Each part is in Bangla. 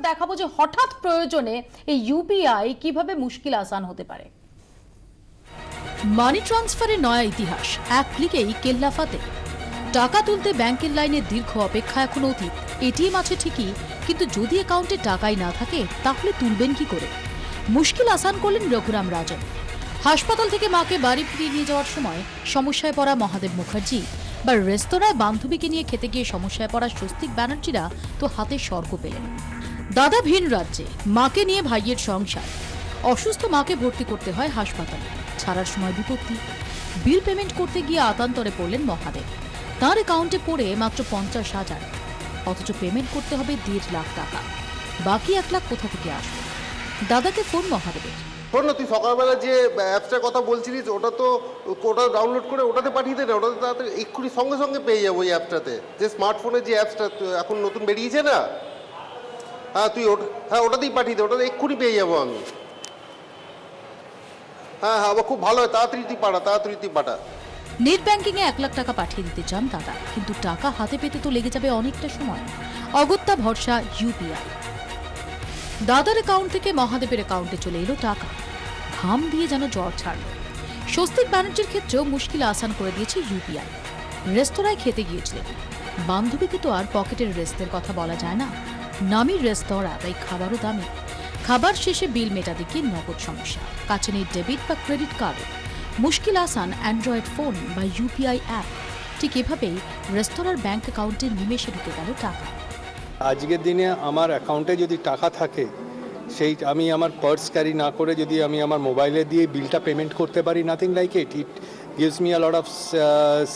দেখাবো যে হঠাৎ প্রয়োজনে এই ইউপিআই কিভাবে মুশকিল আসান হতে পারে। মানি ট্রান্সফারের নয়া ইতিহাস, এক ক্লিকেই কেল্লাফাতে। টাকা তুলতে ব্যাংকের লাইনে দীর্ঘ অপেক্ষা এখন অতীত। এটিএম আছে ঠিকই, কিন্তু যদি অ্যাকাউন্টে টাকাই না থাকে তাহলে তুলবেন কি করে? মুশকিল আসান করলেন রঘুরাম রাজন। হাসপাতাল থেকে মাকে বাড়ি ফিরিয়ে নিয়ে যাওয়ার সময় সমস্যায় পড়া মহাদেব মুখার্জি বা রেস্তোরাঁয় বান্ধবীকে নিয়ে খেতে গিয়ে সমস্যায় পড়া স্বস্তিক ব্যানার্জিরা তো হাতে স্বর্গ পেলেন। দাদা ভিন রাজ্যে, মাকে নিয়ে ভাইয়ের সংসার। অসুস্থ মাকে ভর্তি করতে হয় হাসপাতালে, ছাড়ার সময় বিপত্তি। বিল পেমেন্ট করতে গিয়ে আতান্তরে পড়লেন মহাদেব। তাঁর অ্যাকাউন্টে পড়ে মাত্র 50,000, অথচ পেমেন্ট করতে হবে 1.5 লাখ টাকা। বাকি 1 লাখ কোথা থেকে আসবে? দাদাকে ফোন মহাদেবের। শোন না, তুই সকালবেলা যে অ্যাপসটার কথা বলছিলিস ওটা ডাউনলোড করে ওটাতে পাঠিয়ে দে না, ওটাতে তাড়াতাড়ি এক্ষুনি সঙ্গে সঙ্গে পেয়ে যাবো। ওই অ্যাপটাতে, যে স্মার্টফোনের যে অ্যাপসটা এখন নতুন বেরিয়েছে না, হ্যাঁ তুই ওটাতেই পাঠিয়ে দে, ওটাতে এক্ষুনি পেয়ে যাবো আমি। হ্যাঁ হ্যাঁ, খুব ভালো হয়, তাড়াতাড়ি তুই পাঠা। নেট ব্যাংকিং এ 1 লাখ টাকা পাঠিয়ে দিতে চান দাদা, কিন্তু টাকা হাতে পেতে তো লেগে যাবে অনেকটা সময়। অগত্যা ভরসা ইউপিআই। দাদার অ্যাকাউন্ট থেকে মহাদেবের অ্যাকাউন্টে চলে এলো টাকা। ঘাম দিয়ে যেন জ্বর ছাড়ল। স্বস্তিক ব্যানার্জির ক্ষেত্রেও মুশকিল আসান করে দিয়েছে ইউপিআই। রেস্তোরাঁয় খেতে গিয়েছিলেন, বান্ধবীকে তো আর পকেটের রেস্তের কথা বলা যায় না। নামি রেস্তোরাঁ, তাই খাবারও দামি। খাবার শেষে বিল মেটাতে গিয়ে নগদ সমস্যা, কাছে নেই ডেবিট বা ক্রেডিট কার্ড। মুশকিল আসান অ্যান্ড্রয়েড ফোন বা ইউপিআই অ্যাপ। ঠিক এভাবেই রেস্তোরাঁর ব্যাংক অ্যাকাউন্টে নিমেষে ঢুকে গেল টাকা। আজকের দিনে আমার অ্যাকাউন্টে যদি টাকা থাকে, সেই আমি আমার পার্স ক্যারি না করে যদি আমি আমার মোবাইলে দিয়ে বিলটা পেমেন্ট করতে পারি, nothing like it gives me a lot of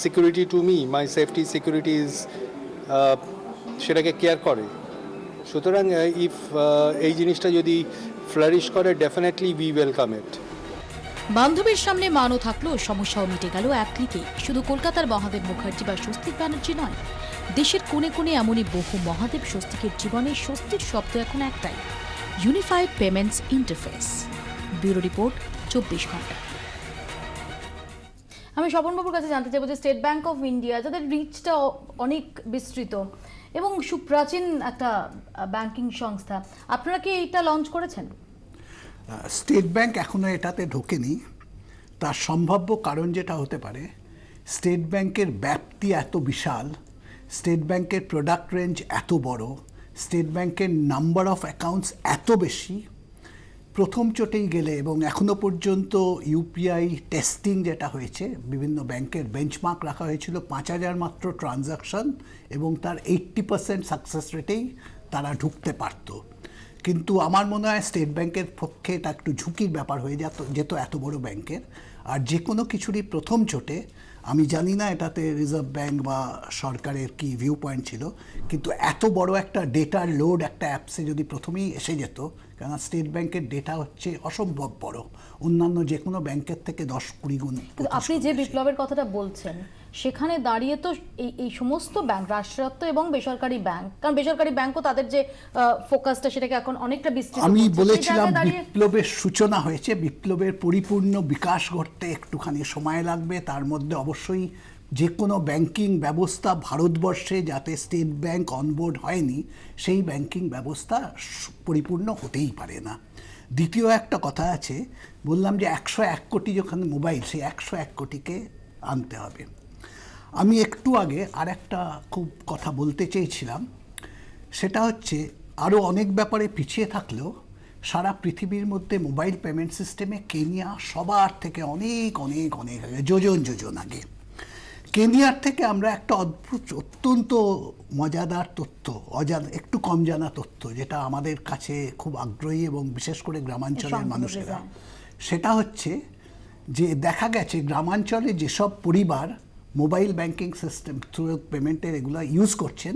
security to me. My safety security is সেটাকে কেয়ার করে। সুতরাং এই জিনিসটা যদি ফ্লারিশ করে, ডেফিনেটলি উই ওয়েলকাম ইট। বান্ধবীর সামনে মানও থাকলেও সমস্যাও মিটে গেল এক ক্লিকে। শুধু কলকাতার মহাদেব মুখার্জি বা স্বস্তিক ব্যানার্জি নয়, দেশের কোণে কোণে এমনই বহু মহাদেব স্বস্তিকের জীবনে স্বস্তির শব্দ এখন একটাই, unified payments interface. Bureau report, 24 ঘন্টা। আমি স্বপনবাবুর কাছে জানতে চাইবো যে স্টেট ব্যাংক অফ ইন্ডিয়া, যাদের রিচটা অনেক বিস্তৃত এবং সুপ্রাচীন একটা ব্যাংকিং সংস্থা, আপনারা কি এইটা লঞ্চ করেছেন? স্টেট ব্যাংক এখনও এটাতে ঢোকেনি। তার সম্ভাব্য কারণ যেটা হতে পারে, স্টেট ব্যাংকের ব্যাপ্তি এত বিশাল, স্টেট ব্যাংকের প্রোডাক্ট রেঞ্জ এত বড়, স্টেট ব্যাংকের নাম্বার অফ অ্যাকাউন্টস এত বেশি, প্রথম চোটেই গেলে, এবং এখনও পর্যন্ত ইউপিআই টেস্টিং যেটা হয়েছে, বিভিন্ন ব্যাংকের বেঞ্চমার্ক রাখা হয়েছিল 5,000 মাত্র ট্রানজাকশন, এবং তার 80% সাকসেস রেটেই তারা ঢুকতে পারত। কিন্তু আমার মনে হয় স্টেট ব্যাংকের পক্ষে এটা একটু ঝুঁকির ব্যাপার হয়ে যেত এত বড় ব্যাংকের। আর যে কোনো কিছুরই প্রথম চোটে, আমি জানি না এটাতে রিজার্ভ ব্যাংক বা সরকারের কি ভিউ পয়েন্ট ছিল, কিন্তু এত বড় একটা ডেটার লোড একটা অ্যাপসে যদি প্রথমেই এসে যেত, কেননা স্টেট ব্যাংকের ডেটা হচ্ছে অসম্ভব বড়, অন্যান্য যে কোনো ব্যাংকের থেকে 10-20 গুণ। আপনি যে বিপ্লবের কথাটা বলছেন, সেখানে দাঁড়িয়ে তো এই সমস্ত ব্যাংক, রাষ্ট্রায়ত্ত এবং বেসরকারি ব্যাংক, কারণ বেসরকারি ব্যাংকও তাদের যে ফোকাসটা সেটাকে এখন অনেকটা বিস্তৃত। আমি বলেছিলাম বিপ্লবের সূচনা হয়েছে, বিপ্লবের পরিপূর্ণ বিকাশ ঘটতে একটুখানি সময় লাগবে। তার মধ্যে অবশ্যই যে কোনো ব্যাংকিং ব্যবস্থা ভারতবর্ষে যাতে স্টেট ব্যাংক অনবোর্ড হয়নি, সেই ব্যাংকিং ব্যবস্থা পরিপূর্ণ হতেই পারে না। দ্বিতীয় একটা কথা আছে, বললাম যে 101 কোটি যখন মোবাইল, সেই 101 কোটিকে আনতে হবে। আমি একটু আগে আর একটা খুব কথা বলতে চেয়েছিলাম, সেটা হচ্ছে আরও অনেক ব্যাপারে পিছিয়ে থাকলেও সারা পৃথিবীর মধ্যে মোবাইল পেমেন্ট সিস্টেমে কেনিয়া সবার থেকে অনেক অনেক অনেক আগে, যোজন আগে। কেনিয়ার থেকে আমরা একটা অদ্ভুত, অত্যন্ত মজাদার তথ্য, একটু কম জানা তথ্য, যেটা আমাদের কাছে খুব আগ্রহী এবং বিশেষ করে গ্রামাঞ্চলের মানুষেরা, সেটা হচ্ছে যে দেখা গেছে গ্রামাঞ্চলে যেসব পরিবার মোবাইল ব্যাংকিং সিস্টেম থ্রু পেমেন্টের এগুলো ইউজ করছেন,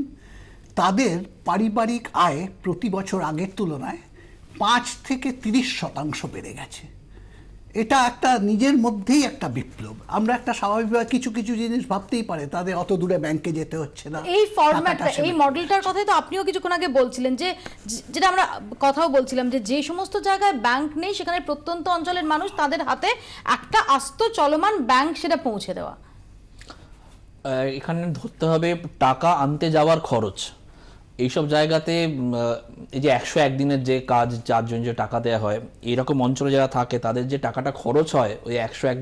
তাদের পারিবারিক আয় প্রতি বছর আগের তুলনায় 5 থেকে 30% বেড়ে গেছে। এটা একটা নিজের মধ্যেই একটা বিপ্লব। আমরা একটা স্বাভাবিকভাবে কিছু কিছু জিনিস ভাবতেই পারে, তাদের অত দূরে ব্যাংকে যেতে হচ্ছে না। এই ফরম্যাটটা, এই মডেলটার কথাই তো আপনিও কিছুক্ষণ আগে বলছিলেন, যে যেটা আমরা কথাও বলছিলাম, যে সমস্ত জায়গায় ব্যাংক নেই, সেখানে প্রত্যন্ত অঞ্চলের মানুষ, তাদের হাতে একটা আস্ত চলমান ব্যাংক, সেটা পৌঁছে দেওয়া। এখানে ধরতে হবে টাকা আনতে যাওয়ার খরচ, এইসব জায়গাতে এই যে 101 দিনের যে কাজ, 4 জন যে টাকা দেওয়া হয়, এরকম অঞ্চলে যারা থাকে তাদের যে টাকাটা খরচ হয় ওই 100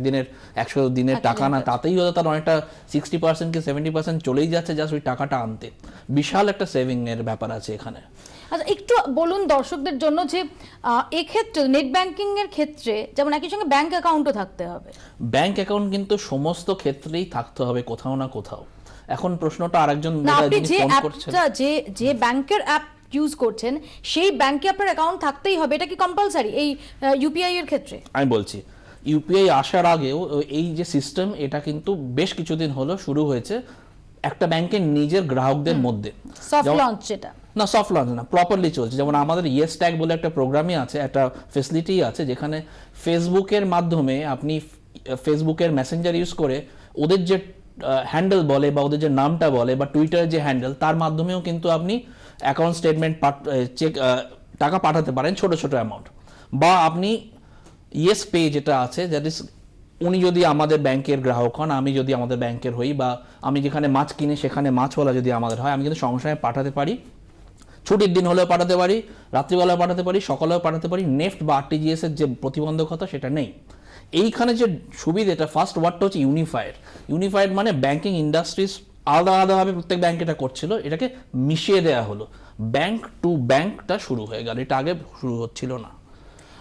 দিনের টাকা না, তাতেই হয়তো তার অনেকটা 60% কি 70% চলেই যাচ্ছে জাস্ট ওই টাকাটা আনতে। বিশাল একটা সেভিং এর ব্যাপার আছে এখানে। আচ্ছা, একটু বলুন দর্শকদের জন্য যে এক্ষেত্রে নেট ব্যাংকিং এর ক্ষেত্রে যেমন একই সঙ্গে ব্যাংক অ্যাকাউন্টও থাকতে হবে। ব্যাংক অ্যাকাউন্ট কিন্তু সমস্ত ক্ষেত্রেই থাকতে হবে কোথাও না কোথাও। এখন প্রশ্নটা আরেকজন না, আপনি যিনি যে ফোন করছেন, অ্যাপটা যে ব্যাংকের অ্যাপ ইউজ করছেন সেই ব্যাংকে আপনার অ্যাকাউন্ট থাকতেই হবে, এটা কি কম্পালসারি এই ইউপিআই এর ক্ষেত্রে? আমি বলছি ইউপিআই আসার আগেও এই যে সিস্টেম, এটা কিন্তু বেশ কিছুদিন হলো শুরু হয়েছে একটা ব্যাংকের নিজের গ্রাহকদের মধ্যে। সফট যেমন- লঞ্চ যেটা না, সফট লঞ্চ না, প্রপারলি চলছে। যেমন আমাদের ইয়েস ট্যাগ বলে একটা প্রোগ্রামই আছে, একটা ফেসিলিটি আছে, যেখানে ফেসবুকের মাধ্যমে আপনি ফেসবুকের মেসেঞ্জার ইউজ করে ওদের যে হ্যান্ডেল বলে বা ওদের যে নামটা বলে বা টুইটারের যে হ্যান্ডেল, তার মাধ্যমেও কিন্তু আপনি অ্যাকাউন্ট স্টেটমেন্ট চেক টাকা পাঠাতে পারেন, ছোট ছোট অ্যামাউন্ট। বা আপনি ইয়েস পে যেটা আছে, দ্যাট ইজ উনি যদি আমাদের ব্যাংকের গ্রাহক হন, আমি যদি আমাদের ব্যাংকের হই, বা আমি যেখানে মাছ কিনি সেখানে মাছওয়ালা যদি আমাদের হয়, আমি কিন্তু সঙ্গে সঙ্গে পাঠাতে পারি। ছুটির দিন হলেও পাঠাতে পারি, রাত্রিবেলাও পাঠাতে পারি, সকালেও পাঠাতে পারি। নেফট বা আরটিজিএস এর যে প্রতিবন্ধকতা সেটা নেই। এইখানে যে সুবিধাটা, ফার্স্ট ওয়ার্ডটা হচ্ছে ইউনিফাইড মানে ব্যাংকিং ইন্ডাস্ট্রিজ আলাদা আলাদাভাবে প্রত্যেক ব্যাংক এটা করছিল, এটাকে মিশিয়ে দেওয়া হলো, ব্যাংক টু ব্যাংকটা শুরু হয়ে গেল। এটা আগে শুরু হচ্ছিল না।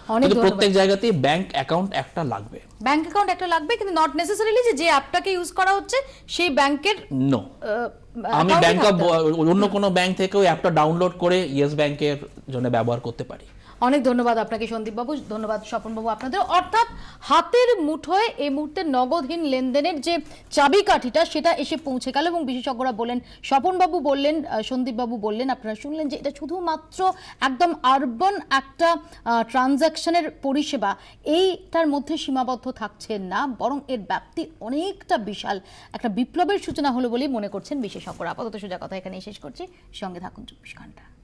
অনেক কিন্তু ধন্যবাদ। প্রত্যেক জায়গাতেই ব্যাংক অ্যাকাউন্ট একটা লাগবে। ব্যাংক অ্যাকাউন্ট একটা লাগবে, কিন্তু নট নেসেসারিলি যে অ্যাপটাকে ইউজ করা হচ্ছে সেই ব্যাংকের নো, আমি ব্যাংক অফ অন্য কোনো ব্যাংক থেকেও অ্যাপটা ডাউনলোড করে ইয়েস ব্যাংকের জন্য ব্যবহার করতে পারি। অনেক ধন্যবাদ আপনাকে সন্দীপ বাবু, ধন্যবাদ স্বপন বাবু আপনাদের। অর্থাৎ হাতের মুঠোয় এই মুহূর্তে নগদহীন লেনদেনের যে চাবিকাঠিটা সেটা এসে পৌঁছে গেল, এবং বিশেষজ্ঞরা বললেন, স্বপন বাবু বললেন, সন্দীপ বাবু বললেন, আপনারা শুনলেন যে এটা শুধুমাত্র একদম আরবান একটা ট্রানজাকশনের পরিষেবা, এইটার মধ্যে সীমাবদ্ধ থাকছে না, বরং এর ব্যাপ্তি অনেকটা বিশাল, একটা বিপ্লবের সূচনা হলো বলেই মনে করছেন বিশেষজ্ঞরা। আপাতত সোজা কথা এখানেই শেষ করছি, সঙ্গে থাকুন 24 ঘন্টা।